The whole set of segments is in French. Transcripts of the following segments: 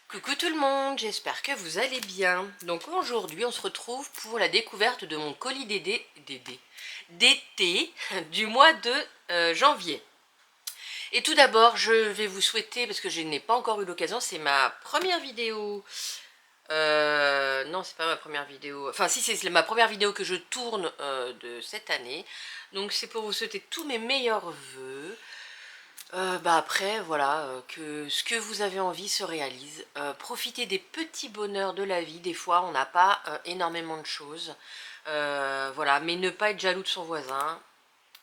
Coucou tout le monde, j'espère que vous allez bien. Donc aujourd'hui on se retrouve pour la découverte de mon colis d'été du mois de janvier. Et tout d'abord je vais vous souhaiter, parce que je n'ai pas encore eu l'occasion, c'est ma première vidéo. Non, c'est pas ma première vidéo. Enfin si, c'est ma première vidéo que je tourne de cette année. Donc c'est pour vous souhaiter tous mes meilleurs vœux. Après, voilà, que ce que vous avez envie se réalise. Profitez des petits bonheurs de la vie. Des fois, on n'a pas énormément de choses. Voilà, mais ne pas être jaloux de son voisin.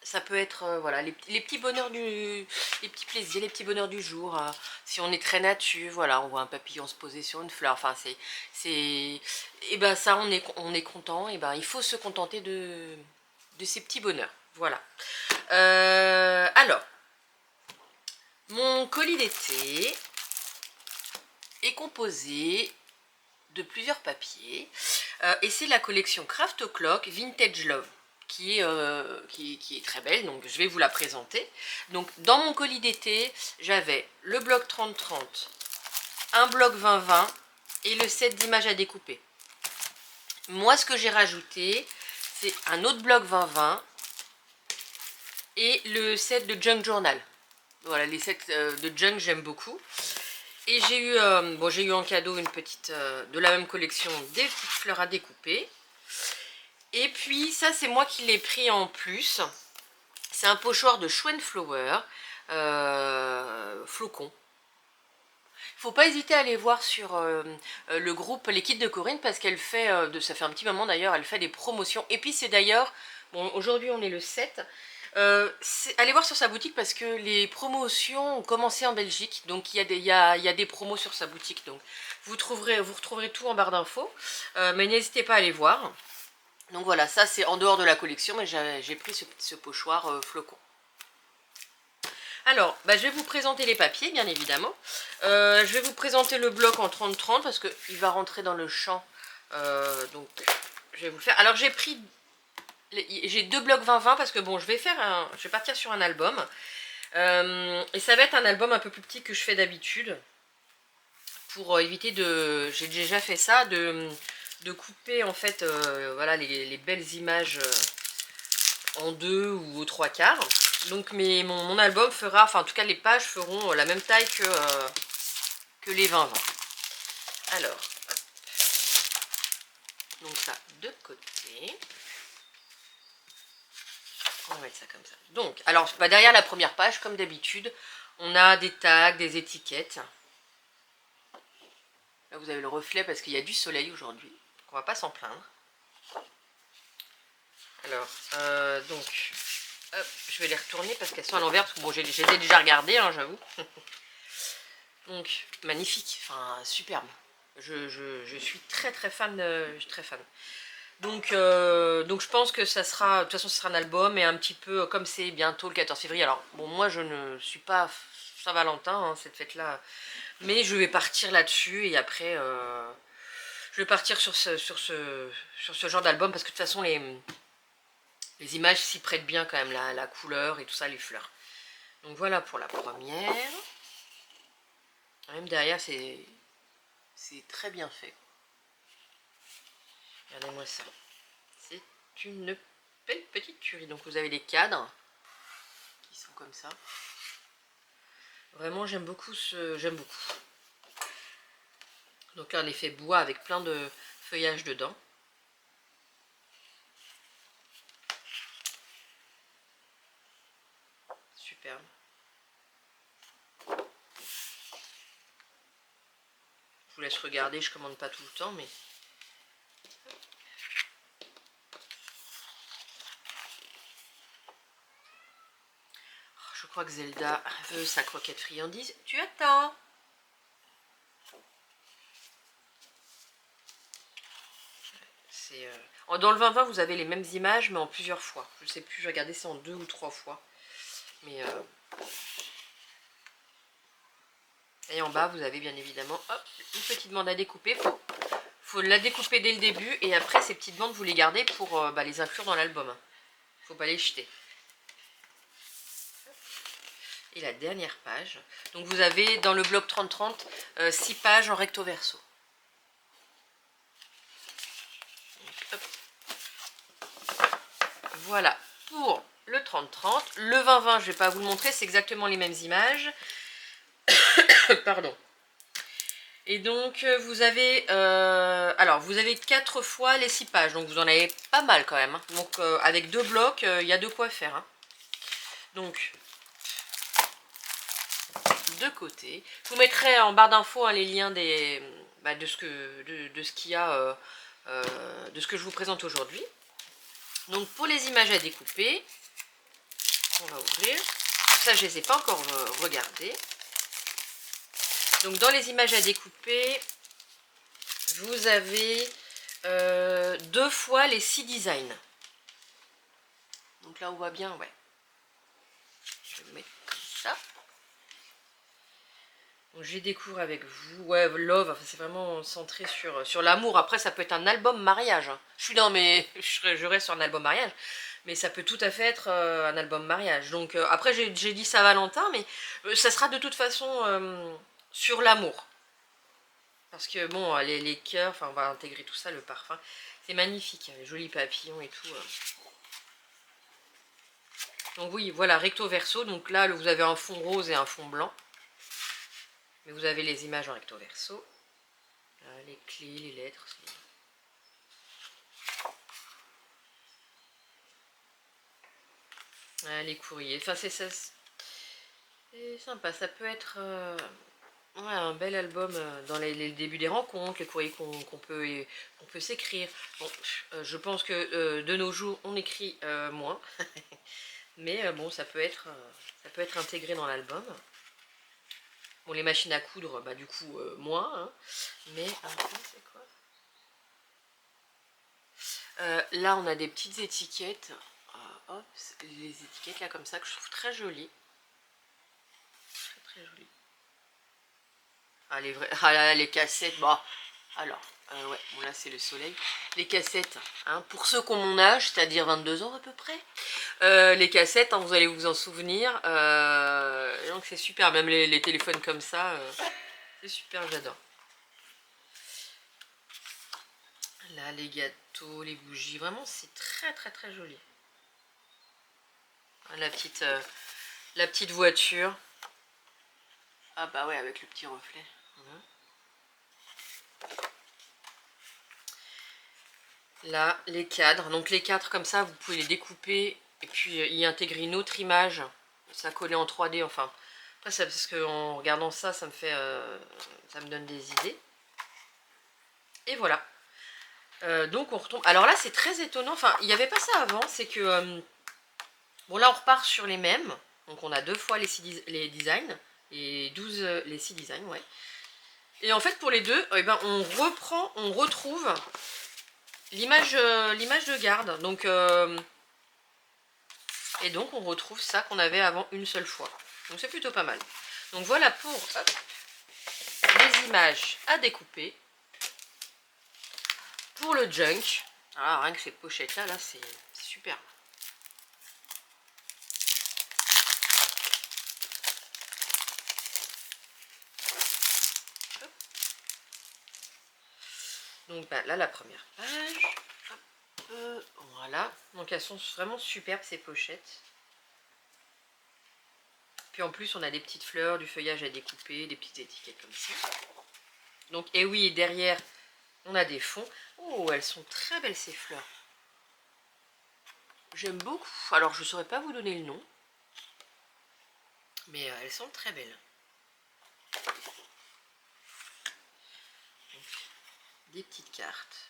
Ça peut être, voilà, les petits bonheurs les petits plaisirs, les petits bonheurs du jour. Si on est très nature, voilà, on voit un papillon se poser sur une fleur. Enfin, et ben ça, on est content. Et ben, il faut se contenter de ces petits bonheurs. Voilà. Alors. Mon colis d'été est composé de plusieurs papiers et c'est la collection Craft O'Clock Vintage Love qui est très belle, donc je vais vous la présenter. Donc dans mon colis d'été, j'avais le bloc 30-30, un bloc 20-20 et le set d'images à découper. Moi, ce que j'ai rajouté, c'est un autre bloc 20-20 et le set de Junk Journal. Voilà, les sets de Junk, j'aime beaucoup. Et j'ai eu, j'ai eu en cadeau une petite, de la même collection, des petites fleurs à découper. Et puis ça, c'est moi qui l'ai pris en plus. C'est un pochoir de Schwenflower, flocon. Faut pas hésiter à aller voir sur le groupe Les Kits de Corinne, parce qu'elle fait, ça fait un petit moment d'ailleurs, elle fait des promotions. Et puis c'est d'ailleurs, bon, aujourd'hui on est le 7, allez voir sur sa boutique parce que les promotions ont commencé en Belgique. Donc il y a des promos sur sa boutique. Donc vous retrouverez tout en barre d'infos. Mais n'hésitez pas à aller voir. Donc voilà, ça c'est en dehors de la collection, mais j'ai pris ce pochoir flocon. Alors, je vais vous présenter les papiers, bien évidemment. Je vais vous présenter le bloc en 30-30 parce qu'il va rentrer dans le champ. Donc, je vais vous le faire. Alors, j'ai deux blocs 20-20 parce que bon, je vais partir sur un album. Et ça va être un album un peu plus petit que je fais d'habitude. Pour éviter de... J'ai déjà fait ça, de couper en fait voilà, les belles images en deux ou aux trois quarts. Donc mon album fera, enfin en tout cas les pages feront la même taille que les 20-20. Alors, donc ça de côté. On va mettre ça comme ça. Donc, alors derrière la première page, comme d'habitude, on a des tags, des étiquettes. Là vous avez le reflet parce qu'il y a du soleil aujourd'hui. On va pas s'en plaindre. Alors, donc, hop, je vais les retourner parce qu'elles sont à l'envers. Parce que bon, je les ai déjà regardées, hein, j'avoue. Donc, magnifique, enfin, superbe. Je suis très fan, je suis très fan. Donc je pense que ça sera, de toute façon, ce sera un album et un petit peu, comme c'est bientôt le 14 février. Alors, bon, moi, je ne suis pas Saint-Valentin, hein, cette fête-là. Mais je vais partir là-dessus et après, je vais partir sur ce genre d'album parce que de toute façon, les images s'y prêtent bien quand même, la couleur et tout ça, les fleurs. Donc voilà pour la première. Même derrière, c'est très bien fait. Regardez-moi ça. C'est une belle petite tuerie. Donc vous avez les cadres qui sont comme ça. Vraiment, j'aime beaucoup j'aime beaucoup. Donc là, un effet bois avec plein de feuillage dedans. Superbe. Je vous laisse regarder, je commande pas tout le temps, mais... Je crois que Zelda veut sa croquette friandise. Tu attends. Dans le 20-20, vous avez les mêmes images, mais en plusieurs fois. Je ne sais plus, je regardais ça en 2 ou 3 fois. Mais et en bas, vous avez bien évidemment hop, une petite bande à découper. Faut la découper dès le début et après ces petites bandes vous les gardez pour les inclure dans l'album. Faut pas les jeter. Et la dernière page. Donc vous avez dans le bloc 30-30 6 pages en recto verso. Donc, voilà pour le 30-30. Le 20-20, je ne vais pas vous le montrer, c'est exactement les mêmes images. Pardon. Et donc vous avez alors vous avez 4 fois les 6 pages, donc vous en avez pas mal quand même, hein. Donc avec 2 blocs, il y a de quoi faire, hein. Donc de côté, je vous mettrai en barre d'infos, hein, les liens des, de ce qu'il y a, de ce que je vous présente aujourd'hui. Donc pour les images à découper, on va ouvrir. Ça, je les ai pas encore regardées. Donc dans les images à découper, vous avez 2 fois les 6 designs. Donc là on voit bien, ouais. Je vais mettre comme ça. Donc je découvre avec vous. Ouais, Love, enfin, c'est vraiment centré sur l'amour. Après, ça peut être un album mariage, hein. Je suis dans mes. Je reste sur un album mariage. Mais ça peut tout à fait être un album mariage. Donc après, j'ai dit Saint-Valentin, mais ça sera de toute façon sur l'amour. Parce que bon, les cœurs, enfin on va intégrer tout ça, le parfum. C'est magnifique, hein, les jolis papillons et tout. Donc oui, voilà, recto verso. Donc là, vous avez un fond rose et un fond blanc. Mais vous avez les images en recto verso. Les clés, les lettres. Les courriers. Enfin, c'est ça. C'est sympa. Ça peut être ouais, un bel album dans les débuts des rencontres, les courriers qu'on peut s'écrire. Bon, je pense que de nos jours, on écrit moins. Mais bon, ça peut être intégré dans l'album. Bon, les machines à coudre, bah du coup, moins. Hein. Mais, c'est quoi là, on a des petites étiquettes. Hop, les étiquettes là, comme ça, que je trouve très jolies. Très, très jolies. Ah, les cassettes, bon. Alors, ouais, bon là c'est le soleil. Les cassettes, hein, pour ceux qui ont mon âge, c'est-à-dire 22 ans à peu près, les cassettes, hein, vous allez vous en souvenir. Donc c'est super, même les téléphones comme ça, c'est super, j'adore. Là, les gâteaux, les bougies, vraiment c'est très très très joli. La petite voiture. Ah bah ouais, avec le petit reflet. Là, les cadres. Donc les cadres comme ça, vous pouvez les découper et puis y intégrer une autre image. Ça collé en 3D, enfin. Après, ça, parce qu'en regardant ça, ça me donne des idées. Et voilà. Donc on retombe. Alors là, c'est très étonnant. Enfin, il n'y avait pas ça avant. C'est que bon, là, on repart sur les mêmes. Donc on a 2 fois les designs et 12 les 6 designs, ouais. Et en fait, pour les deux, eh ben, on retrouve l'image de garde. Donc et donc on retrouve ça qu'on avait avant une seule fois. Donc c'est plutôt pas mal. Donc voilà pour les images à découper. Pour le junk, alors rien que ces pochettes là, c'est super. Donc bah, là la première page. Voilà. Donc elles sont vraiment superbes ces pochettes. Puis en plus on a des petites fleurs, du feuillage à découper, des petites étiquettes comme ça. Donc et oui, derrière on a des fonds. Oh, elles sont très belles ces fleurs. J'aime beaucoup. Alors je ne saurais pas vous donner le nom. Mais elles sont très belles. Donc, des petites cartes.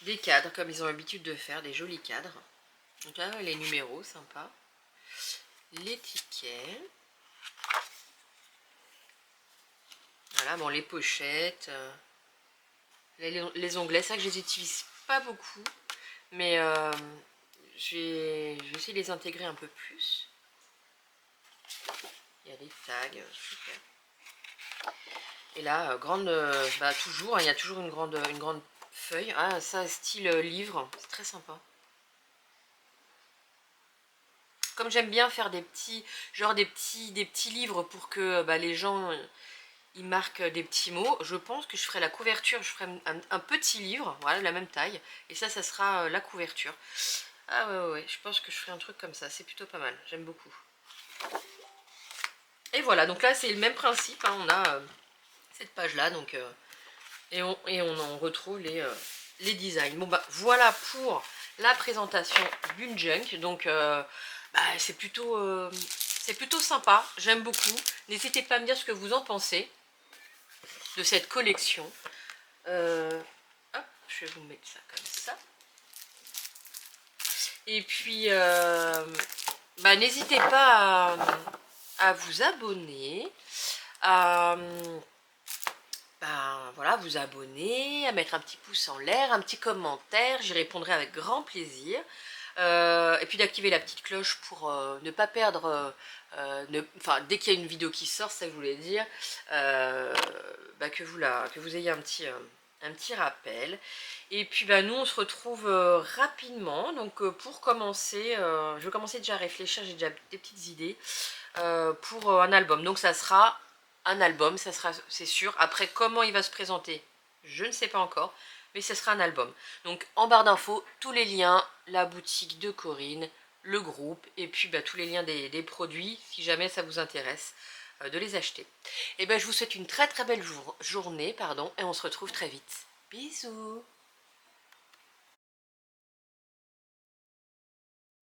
Des cadres comme ils ont l'habitude de faire, des jolis cadres. Donc là, les numéros, sympa. Les tickets. Voilà, bon, les pochettes. Les onglets, c'est vrai que je les utilise pas beaucoup. Mais je vais essayer de les intégrer un peu plus. Il y a des tags, super. Et là, toujours, il y a toujours une grande feuille. Ah, ça, style livre, c'est très sympa. comme j'aime bien faire des petits, genre des petits livres pour que les gens ils marquent des petits mots, je pense que je ferai la couverture, je ferai un petit livre, voilà, la même taille, et ça sera la couverture. Ah ouais, je pense que je ferai un truc comme ça, c'est plutôt pas mal, j'aime beaucoup. Et voilà, donc là c'est le même principe, hein, on a cette page là, donc et on en retrouve les designs. Bon voilà pour la présentation Bunjunk, donc c'est plutôt sympa, j'aime beaucoup. N'hésitez pas à me dire ce que vous en pensez de cette collection. Hop, je vais vous mettre ça comme ça. Et puis n'hésitez pas à vous abonner, à voilà, vous abonner, à mettre un petit pouce en l'air, un petit commentaire, j'y répondrai avec grand plaisir. Et puis d'activer la petite cloche pour ne pas perdre, dès qu'il y a une vidéo qui sort, ça je voulais dire, que vous ayez un petit rappel. Et puis nous on se retrouve rapidement, donc pour commencer, je vais commencer déjà à réfléchir, j'ai déjà des petites idées pour un album, donc ça sera un album, ça sera, c'est sûr. Après, comment il va se présenter, je ne sais pas encore, mais ce sera un album. Donc en barre d'infos, tous les liens, la boutique de Corinne, le groupe, et puis tous les liens des produits, si jamais ça vous intéresse de les acheter. Et je vous souhaite une très très belle journée, et on se retrouve très vite. Bisous.